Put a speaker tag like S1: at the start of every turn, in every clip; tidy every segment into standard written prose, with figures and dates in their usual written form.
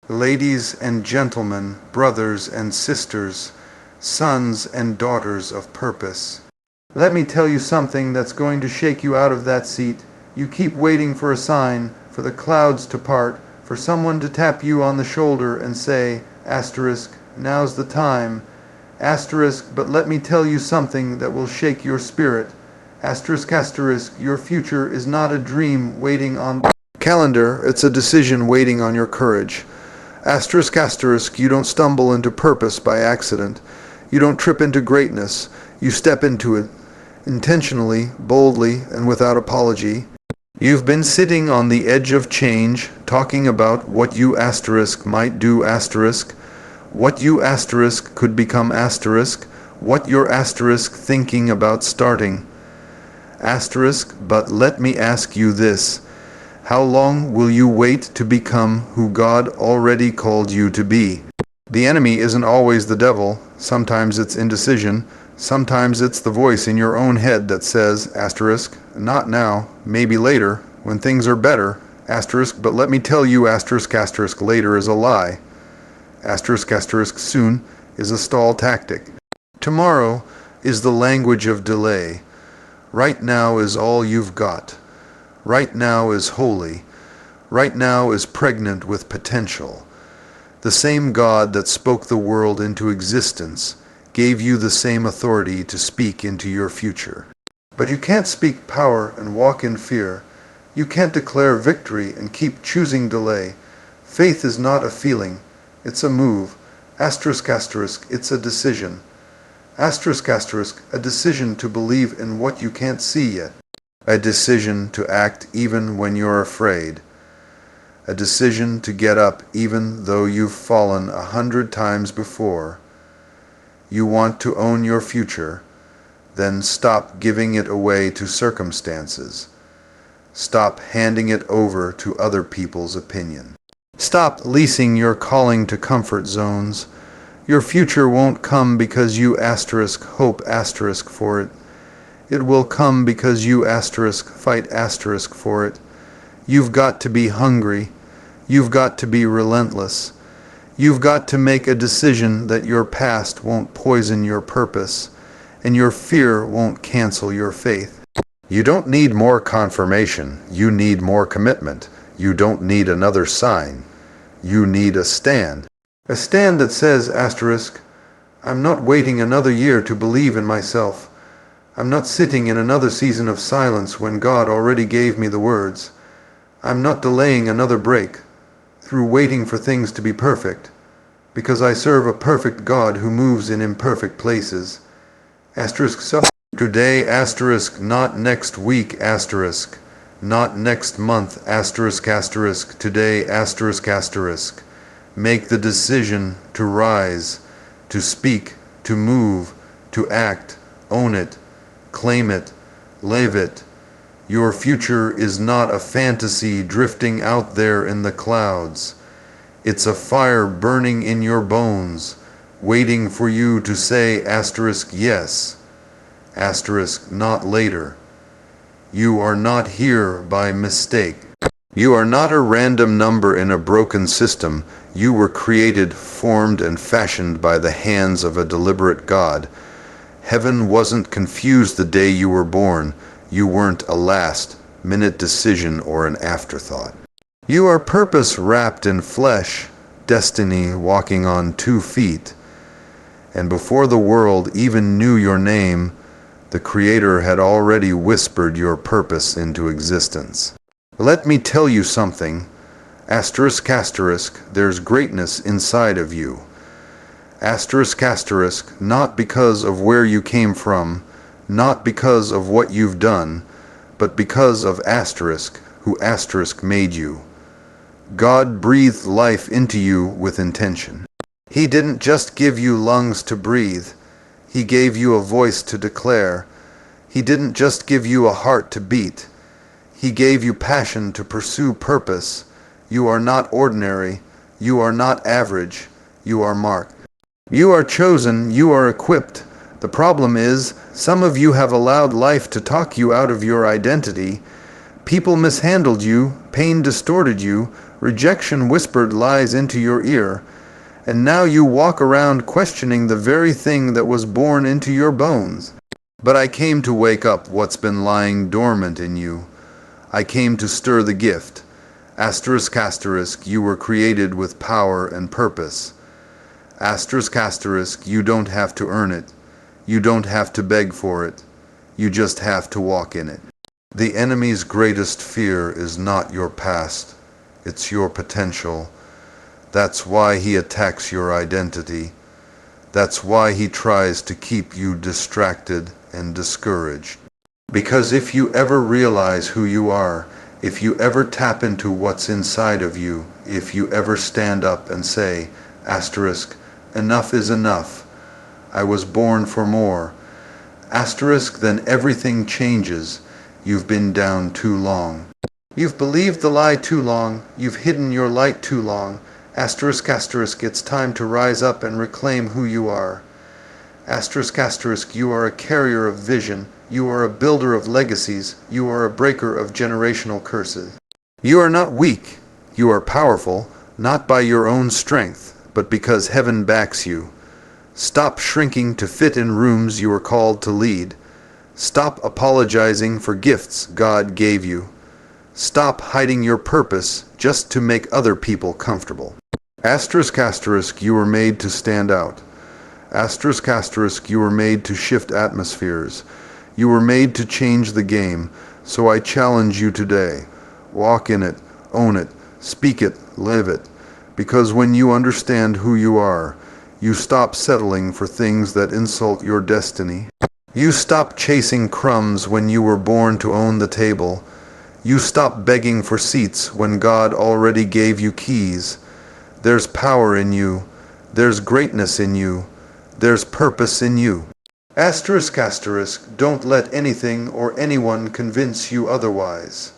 S1: Ladies and gentlemen, brothers and sisters, sons and daughters of purpose. Let me tell you something that's going to shake you out of that seat. You keep waiting for a sign, for the clouds to part, for someone to tap you on the shoulder and say, asterisk, now's the time, asterisk, but let me tell you something that will shake your spirit. Asterisk, asterisk, your future is not a dream waiting on the calendar, it's a decision waiting on your courage. Asterisk, asterisk, you don't stumble into purpose by accident. You don't trip into greatness. You step into it, intentionally, boldly, and without apology. You've been sitting on the edge of change, talking about what you asterisk might do asterisk, what you asterisk could become asterisk, what you're asterisk thinking about starting. Asterisk, but let me ask you this. How long will you wait to become who God already called you to be? The enemy isn't always the devil. Sometimes it's indecision. Sometimes it's the voice in your own head that says, asterisk, not now, maybe later, when things are better, asterisk, but let me tell you, asterisk, asterisk, later is a lie. Asterisk, asterisk, soon is a stall tactic. Tomorrow is the language of delay. Right now is all you've got. Right now is holy. Right now is pregnant with potential. The same God that spoke the world into existence gave you the same authority to speak into your future. But you can't speak power and walk in fear. You can't declare victory and keep choosing delay. Faith is not a feeling, it's a move. Asterisk, asterisk, it's a decision. Asterisk, asterisk, a decision to believe in what you can't see yet. A decision to act even when you're afraid. A decision to get up even though you've fallen 100 times before. You want to own your future, then stop giving it away to circumstances. Stop handing it over to other people's opinion. Stop leasing your calling to comfort zones. Your future won't come because you asterisk hope asterisk for it. It will come because you asterisk fight asterisk for it. You've got to be hungry. You've got to be relentless. You've got to make a decision that your past won't poison your purpose, and your fear won't cancel your faith. You don't need more confirmation. You need more commitment. You don't need another sign. You need a stand. A stand that says, asterisk, I'm not waiting another year to believe in myself. I'm not sitting in another season of silence when God already gave me the words. I'm not delaying another break through waiting for things to be perfect, because I serve a perfect God who moves in imperfect places. Asterisk, so today, asterisk, not next week, asterisk, not next month, asterisk, asterisk, today, asterisk, asterisk. Make the decision to rise, to speak, to move, to act, own it. Claim it, live it. Your future is not a fantasy drifting out there in the clouds. It's a fire burning in your bones, waiting for you to say asterisk yes, asterisk not later. You are not here by mistake. You are not a random number in a broken system. You were created, formed, and fashioned by the hands of a deliberate God. Heaven wasn't confused the day you were born. You weren't a last-minute decision or an afterthought. You are purpose wrapped in flesh, destiny walking on 2 feet. And before the world even knew your name, the Creator had already whispered your purpose into existence. Let me tell you something. Asterisk, asterisk, there's greatness inside of you. Asterisk, asterisk, not because of where you came from, not because of what you've done, but because of asterisk, who asterisk made you. God breathed life into you with intention. He didn't just give you lungs to breathe. He gave you a voice to declare. He didn't just give you a heart to beat. He gave you passion to pursue purpose. You are not ordinary. You are not average. You are marked. You are chosen, you are equipped. The problem is, some of you have allowed life to talk you out of your identity. People mishandled you, pain distorted you, Rejection whispered lies into your ear, and now you walk around questioning the very thing that was born into your bones. But I came to wake up what's been lying dormant in you. I came to stir the gift. Asterisk, asterisk, you were created with power and purpose. Asterisk, asterisk, you don't have to earn it. You don't have to beg for it. You just have to walk in it. The enemy's greatest fear is not your past. It's your potential. That's why he attacks your identity. That's why he tries to keep you distracted and discouraged. Because if you ever realize who you are, if you ever tap into what's inside of you, if you ever stand up and say, asterisk, enough is enough, I was born for more, asterisk, then everything changes. You've been down too long. You've believed the lie too long. You've hidden your light too long. Asterisk, asterisk, it's time to rise up and reclaim who you are. Asterisk, asterisk, you are a carrier of vision. You are a builder of legacies. You are a breaker of generational curses. You are not weak. You are powerful, not by your own strength, but because heaven backs you. Stop shrinking to fit in rooms you are called to lead. Stop apologizing for gifts God gave you. Stop hiding your purpose just to make other people comfortable. Asterisk, asterisk, you were made to stand out. Asterisk, asterisk, you were made to shift atmospheres. You were made to change the game. So I challenge you today. Walk in it, own it, speak it, live it. Because when you understand who you are, you stop settling for things that insult your destiny. You stop chasing crumbs when you were born to own the table. You stop begging for seats when God already gave you keys. There's power in you. There's greatness in you. There's purpose in you. Asterisk, asterisk, don't let anything or anyone convince you otherwise.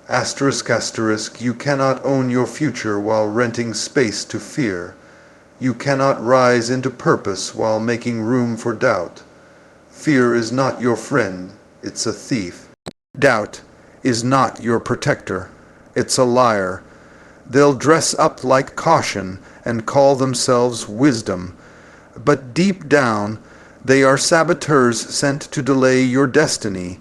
S1: Asterisk, asterisk, you cannot own your future while renting space to fear. You cannot rise into purpose while making room for doubt. Fear is not your friend, it's a thief. Doubt is not your protector, it's a liar. They'll dress up like caution and call themselves wisdom, but deep down they are saboteurs sent to delay your destiny.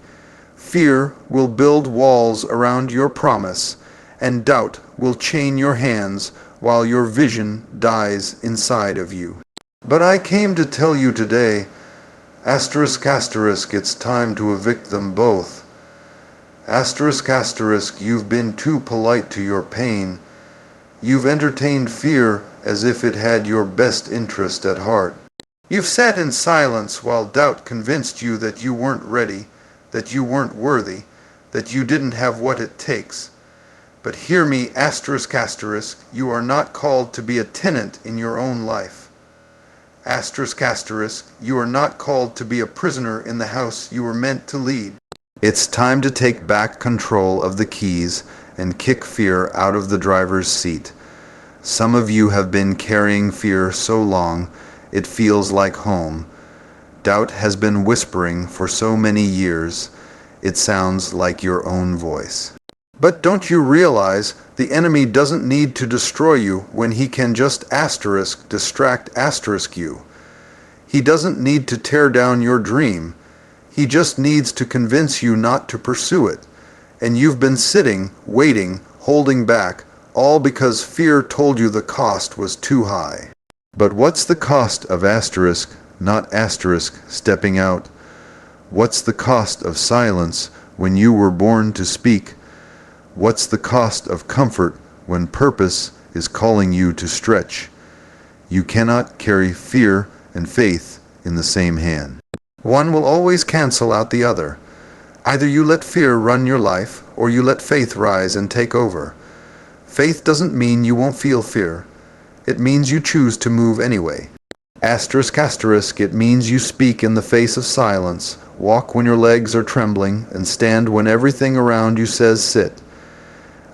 S1: Fear will build walls around your promise, and doubt will chain your hands while your vision dies inside of you. But I came to tell you today, asterisk, asterisk, it's time to evict them both. Asterisk, asterisk, you've been too polite to your pain. You've entertained fear as if it had your best interest at heart. You've sat in silence while doubt convinced you that you weren't ready, that you weren't worthy, that you didn't have what it takes. But hear me, asterisk, asterisk, you are not called to be a tenant in your own life. Asterisk, asterisk, you are not called to be a prisoner in the house you were meant to lead. It's time to take back control of the keys and kick fear out of the driver's seat. Some of you have been carrying fear so long it feels like home. Doubt has been whispering for so many years it sounds like your own voice. But don't you realize the enemy doesn't need to destroy you when he can just asterisk, distract, asterisk you? He doesn't need to tear down your dream. He just needs to convince you not to pursue it. And you've been sitting, waiting, holding back, all because fear told you the cost was too high. But what's the cost of asterisk, not asterisk, stepping out? What's the cost of silence when you were born to speak? What's the cost of comfort when purpose is calling you to stretch? You cannot carry fear and faith in the same hand. One will always cancel out the other. Either you let fear run your life, or you let faith rise and take over. Faith doesn't mean you won't feel fear. It means you choose to move anyway. Asterisk, asterisk, it means you speak in the face of silence, walk when your legs are trembling, and stand when everything around you says sit.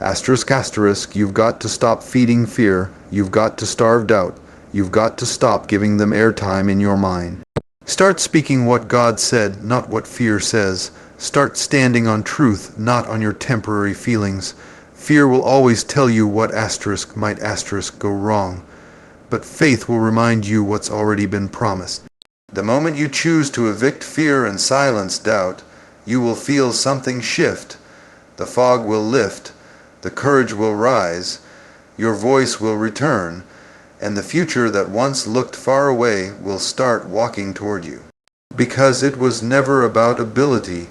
S1: Asterisk, asterisk, you've got to stop feeding fear. You've got to starve doubt. You've got to stop giving them airtime in your mind. Start speaking what God said, not what fear says. Start standing on truth, not on your temporary feelings. Fear will always tell you what asterisk might asterisk go wrong, but faith will remind you what's already been promised. The moment you choose to evict fear and silence doubt, you will feel something shift. The fog will lift, the courage will rise, your voice will return, and the future that once looked far away will start walking toward you. Because it was never about ability,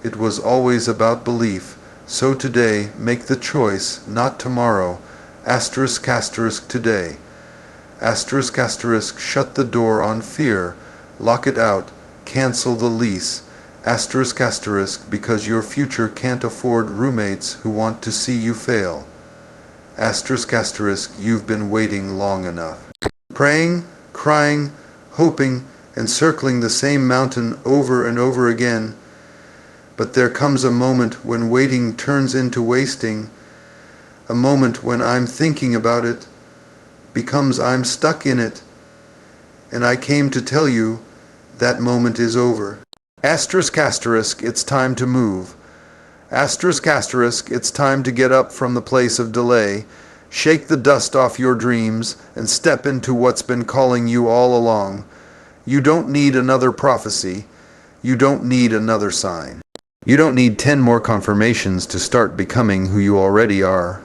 S1: it was always about belief. So today, make the choice, not tomorrow. Asterisk, asterisk, today. Asterisk, asterisk, shut the door on fear. Lock it out. Cancel the lease. Asterisk, asterisk, because your future can't afford roommates who want to see you fail. Asterisk, asterisk, you've been waiting long enough. Praying, crying, hoping, and circling the same mountain over and over again. But there comes a moment when waiting turns into wasting. A moment when I'm thinking about it becomes I'm stuck in it. And I came to tell you that moment is over. Asterisk, asterisk, it's time to move. Asterisk, asterisk, it's time to get up from the place of delay, shake the dust off your dreams, and step into what's been calling you all along. You don't need another prophecy. You don't need another sign. You don't need 10 more confirmations to start becoming who you already are.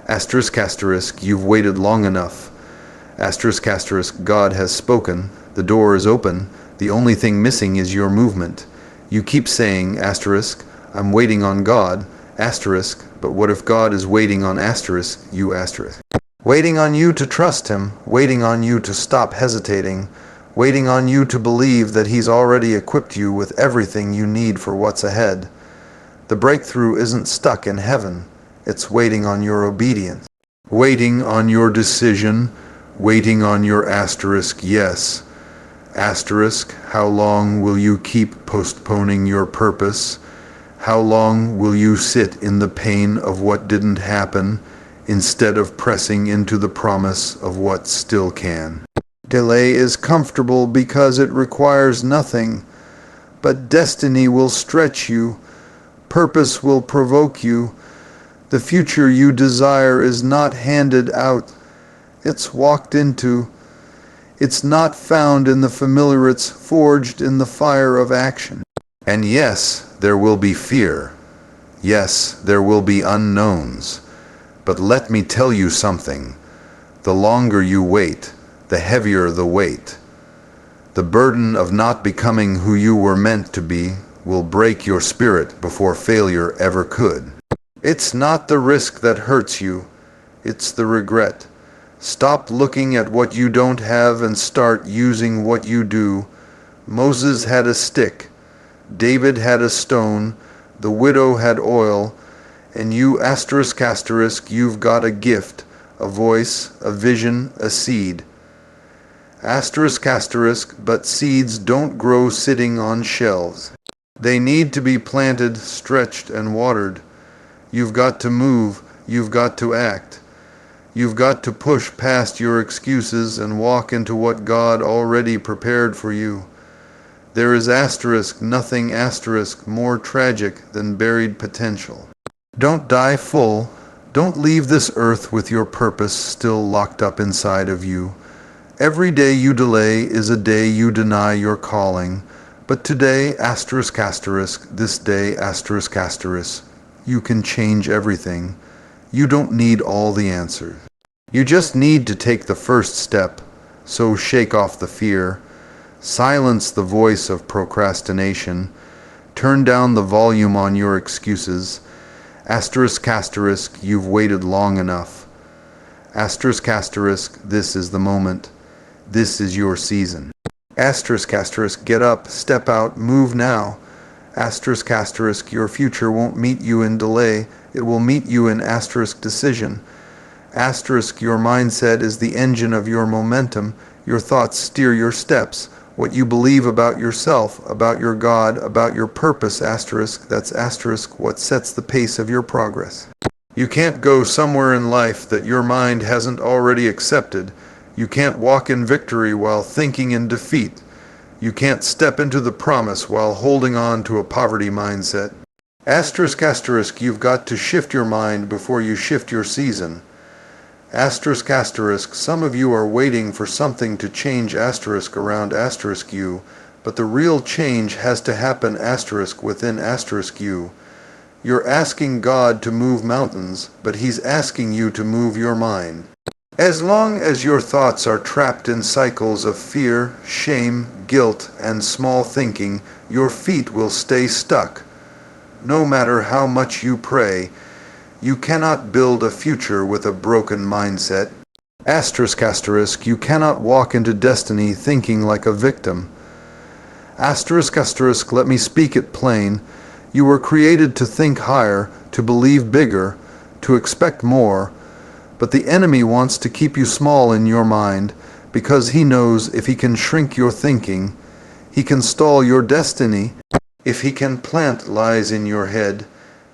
S1: Asterisk, asterisk, you've waited long enough. Asterisk, asterisk, God has spoken. The door is open. The only thing missing is your movement. You keep saying, asterisk, I'm waiting on God, asterisk, but what if God is waiting on asterisk, you asterisk? Waiting on you to trust Him, waiting on you to stop hesitating, waiting on you to believe that He's already equipped you with everything you need for what's ahead. The breakthrough isn't stuck in heaven, it's waiting on your obedience. Waiting on your decision, waiting on your asterisk yes. Asterisk, how long will you keep postponing your purpose? How long will you sit in the pain of what didn't happen instead of pressing into the promise of what still can? Delay is comfortable because it requires nothing, but destiny will stretch you, purpose will provoke you. The future you desire is not handed out, it's walked into. It's not found in the familiar, it's forged in the fire of action. And yes, there will be fear. Yes, there will be unknowns. But let me tell you something. The longer you wait, the heavier the weight. The burden of not becoming who you were meant to be will break your spirit before failure ever could. It's not the risk that hurts you, it's the regret. Stop looking at what you don't have and start using what you do. Moses had a stick, David had a stone, the widow had oil, and you asterisk, asterisk, you've got a gift, a voice, a vision, a seed. Asterisk, asterisk, but seeds don't grow sitting on shelves. They need to be planted, stretched, and watered. You've got to move, you've got to act. You've got to push past your excuses and walk into what God already prepared for you. There is asterisk, nothing asterisk more tragic than buried potential. Don't die full. Don't leave this earth with your purpose still locked up inside of you. Every day you delay is a day you deny your calling. But today, asterisk, asterisk, this day, asterisk, asterisk, you can change everything. You don't need all the answers. You just need to take the first step, so shake off the fear, silence the voice of procrastination, turn down the volume on your excuses. Asterisk, asterisk, you've waited long enough. Asterisk, asterisk, this is the moment. This is your season. Asterisk, asterisk, get up, step out, move now. Asterisk, asterisk, your future won't meet you in delay. It will meet you in asterisk decision. Asterisk, your mindset is the engine of your momentum. Your thoughts steer your steps. What you believe about yourself, about your God, about your purpose, asterisk, that's asterisk, what sets the pace of your progress. You can't go somewhere in life that your mind hasn't already accepted. You can't walk in victory while thinking in defeat. You can't step into the promise while holding on to a poverty mindset. Asterisk asterisk, you've got to shift your mind before you shift your season. Asterisk asterisk, some of you are waiting for something to change asterisk around asterisk you, but the real change has to happen asterisk within asterisk you. You're asking God to move mountains, but He's asking you to move your mind. As long as your thoughts are trapped in cycles of fear, shame, guilt, and small thinking, your feet will stay stuck. No matter how much you pray, you cannot build a future with a broken mindset. Asterisk asterisk, you cannot walk into destiny thinking like a victim. Asterisk asterisk, let me speak it plain. You were created to think higher, to believe bigger, to expect more. But the enemy wants to keep you small in your mind because he knows if he can shrink your thinking, he can stall your destiny. If he can plant lies in your head,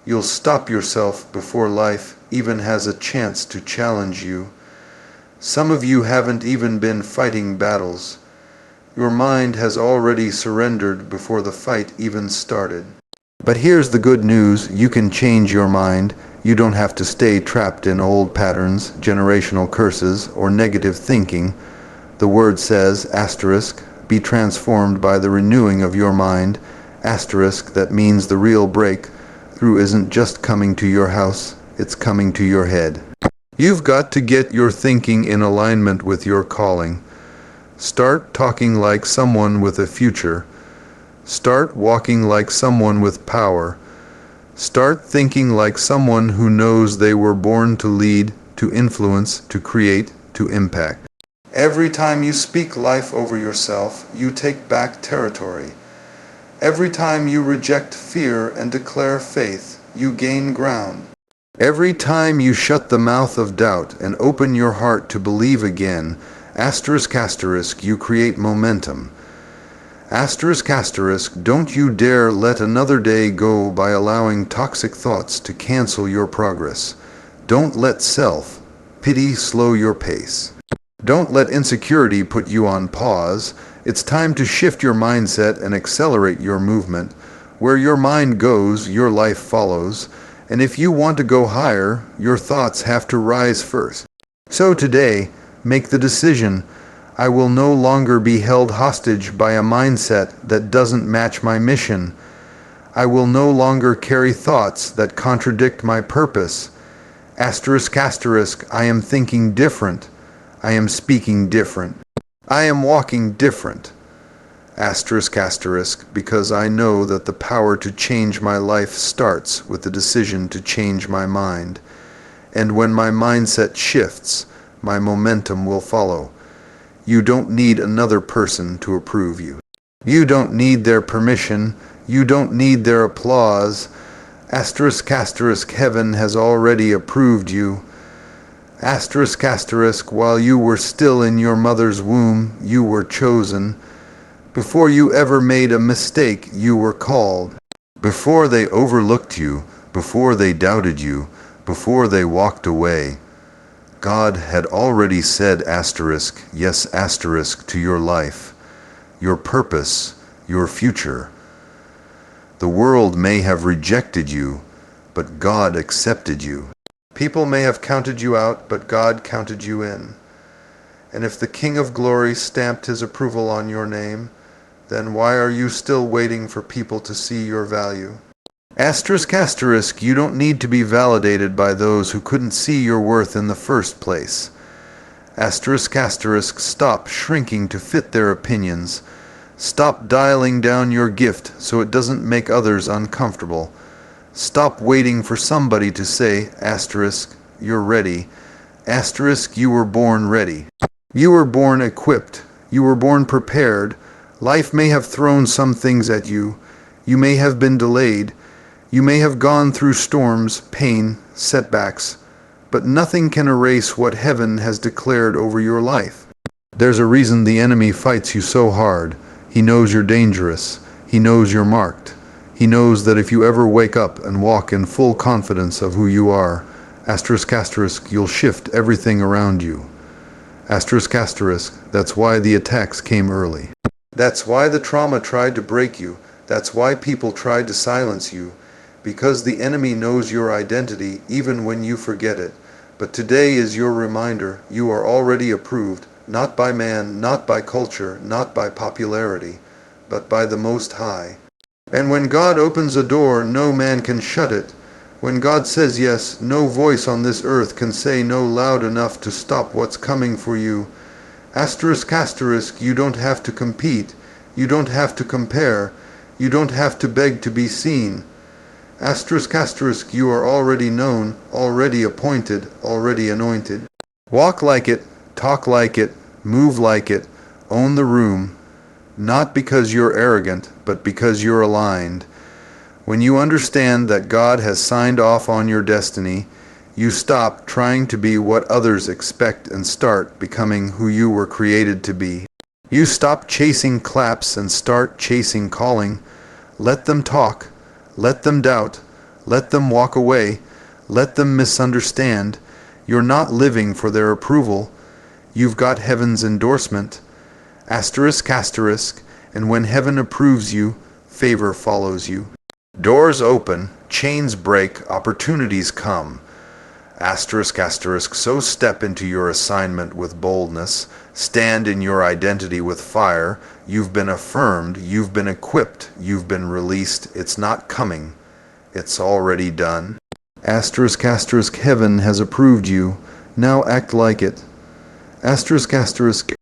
S1: you'll stop yourself before life even has a chance to challenge you. Some of you haven't even been fighting battles. Your mind has already surrendered before the fight even started. But here's the good news, you can change your mind. You don't have to stay trapped in old patterns, generational curses, or negative thinking. The word says, asterisk, be transformed by the renewing of your mind. Asterisk, that means the real breakthrough isn't just coming to your house, it's coming to your head. You've got to get your thinking in alignment with your calling. Start talking like someone with a future. Start walking like someone with power. Start thinking like someone who knows they were born to lead, to influence, to create, to impact. Every time you speak life over yourself, you take back territory. Every time you reject fear and declare faith, you gain ground. Every time you shut the mouth of doubt and open your heart to believe again, asterisk asterisk, you create momentum. Asterisk asterisk, don't you dare let another day go by allowing toxic thoughts to cancel your progress. Don't let self-pity slow your pace. Don't let insecurity put you on pause. It's time to shift your mindset and accelerate your movement. Where your mind goes, your life follows. And if you want to go higher, your thoughts have to rise first. So today, make the decision. I will no longer be held hostage by a mindset that doesn't match my mission. I will no longer carry thoughts that contradict my purpose. Asterisk asterisk, I am thinking different. I am speaking different. I am walking different. Asterisk asterisk, because I know that the power to change my life starts with the decision to change my mind. And when my mindset shifts, my momentum will follow. You don't need another person to approve you. You don't need their permission. You don't need their applause. Asterisk asterisk, heaven has already approved you. Asterisk asterisk, while you were still in your mother's womb, you were chosen. Before you ever made a mistake, you were called. Before they overlooked you, before they doubted you, before they walked away, God had already said asterisk, yes asterisk to your life, your purpose, your future. The world may have rejected you, but God accepted you. People may have counted you out, but God counted you in. And if the King of Glory stamped His approval on your name, then why are you still waiting for people to see your value? Asterisk asterisk, you don't need to be validated by those who couldn't see your worth in the first place. Asterisk asterisk, stop shrinking to fit their opinions. Stop dialing down your gift so it doesn't make others uncomfortable. Stop waiting for somebody to say, asterisk, you're ready. Asterisk, you were born ready. You were born equipped. You were born prepared. Life may have thrown some things at you. You may have been delayed. You may have gone through storms, pain, setbacks, but nothing can erase what heaven has declared over your life. There's a reason the enemy fights you so hard. He knows you're dangerous. He knows you're marked. He knows that if you ever wake up and walk in full confidence of who you are, asterisk asterisk, you'll shift everything around you. Asterisk asterisk, that's why the attacks came early. That's why the trauma tried to break you. That's why people tried to silence you. because the enemy knows your identity even when you forget it. But today is your reminder you are already approved, not by man, not by culture, not by popularity, but by the Most High. And when God opens a door, no man can shut it. When God says yes, no voice on this earth can say no loud enough to stop what's coming for you. Asterisk, asterisk, you don't have to compete. You don't have to compare. You don't have to beg to be seen. Asterisk, asterisk, you are already known, already appointed, already anointed. Walk like it, talk like it, move like it, own the room, not because you're arrogant, but because you're aligned. When you understand that God has signed off on your destiny, you stop trying to be what others expect and start becoming who you were created to be. You stop chasing claps and start chasing calling. Let them talk. Let them doubt. Let them walk away. Let them misunderstand. You're not living for their approval. You've got heaven's endorsement. Asterisk, asterisk, and when heaven approves you, favor follows you. Doors open, chains break, opportunities come. Asterisk, asterisk, so step into your assignment with boldness, stand in your identity with fire. You've been affirmed, you've been equipped, you've been released. It's not coming, it's already done. Asterisk, asterisk, heaven has approved you. Now act like it. Asterisk, asterisk,